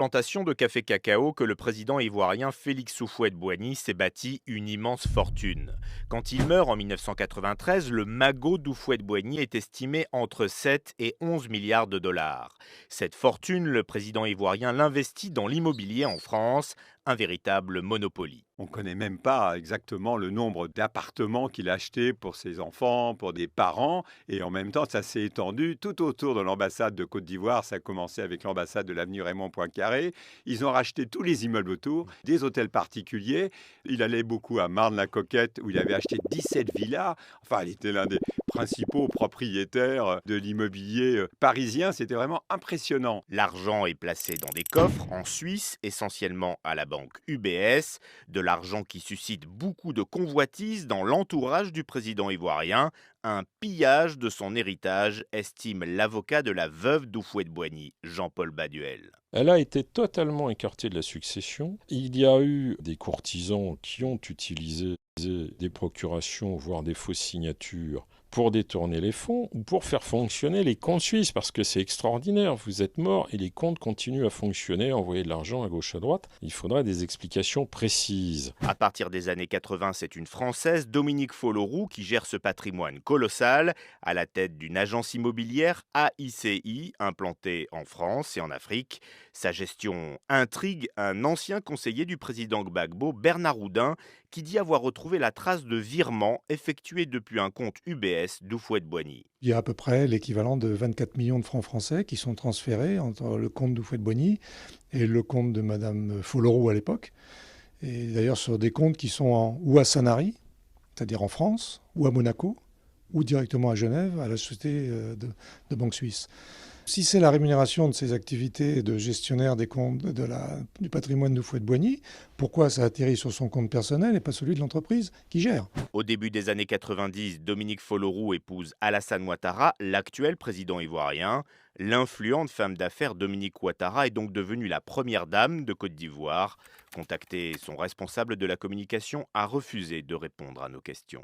Plantation de café cacao que le président ivoirien Félix Houphouët-Boigny s'est bâti une immense fortune. Quand il meurt en 1993, le magot d'Houphouët-Boigny est estimé entre 7 et 11 milliards de dollars. Cette fortune, le président ivoirien l'investit dans l'immobilier en France, un véritable monopoly. On ne connaît même pas exactement le nombre d'appartements qu'il a achetés pour ses enfants, pour des parents. Et en même temps, ça s'est étendu tout autour de l'ambassade de Côte d'Ivoire. Ça a commencé avec l'ambassade de l'avenue Raymond Poincaré. Ils ont racheté tous les immeubles autour, des hôtels particuliers. Il allait beaucoup à Marne-la-Coquette où il avait acheté 17 villas. Enfin, il était l'un des principaux propriétaires de l'immobilier parisien. C'était vraiment impressionnant. L'argent est placé dans des coffres en Suisse, essentiellement à la banque UBS, de l'argent qui suscite beaucoup de convoitises dans l'entourage du président ivoirien, un pillage de son héritage, estime l'avocat de la veuve d'Houphouët-Boigny, Jean-Paul Baduel. Elle a été totalement écartée de la succession. Il y a eu des courtisans qui ont utilisé des procurations, voire des fausses signatures, pour détourner les fonds ou pour faire fonctionner les comptes suisses, parce que c'est extraordinaire, vous êtes mort et les comptes continuent à fonctionner, envoyer de l'argent à gauche à droite. Il faudrait des explications précises. À partir des années 80, c'est une Française, Dominique Folloroux, qui gère ce patrimoine colossal, à la tête d'une agence immobilière AICI, implantée en France et en Afrique. Sa gestion intrigue un ancien conseiller du président Gbagbo, Bernard Houdin, qui dit avoir retrouvé la trace de virements effectués depuis un compte UBS d'Houphouët-Boigny. Il y a à peu près l'équivalent de 24 millions de francs français qui sont transférés entre le compte d'Houphouët-Boigny et le compte de Madame Folloroux à l'époque. Et d'ailleurs sur des comptes qui sont ou à Sanary, c'est-à-dire en France, ou à Monaco, ou directement à Genève, à la société de banque suisse. Si c'est la rémunération de ces activités de gestionnaire des comptes du patrimoine d'Houphouët-Boigny, pourquoi ça atterrit sur son compte personnel et pas celui de l'entreprise qui gère? Au début des années 90, Dominique Folloroux épouse Alassane Ouattara, l'actuel président ivoirien. L'influente femme d'affaires Dominique Ouattara est donc devenue la première dame de Côte d'Ivoire. Contacté, son responsable de la communication a refusé de répondre à nos questions.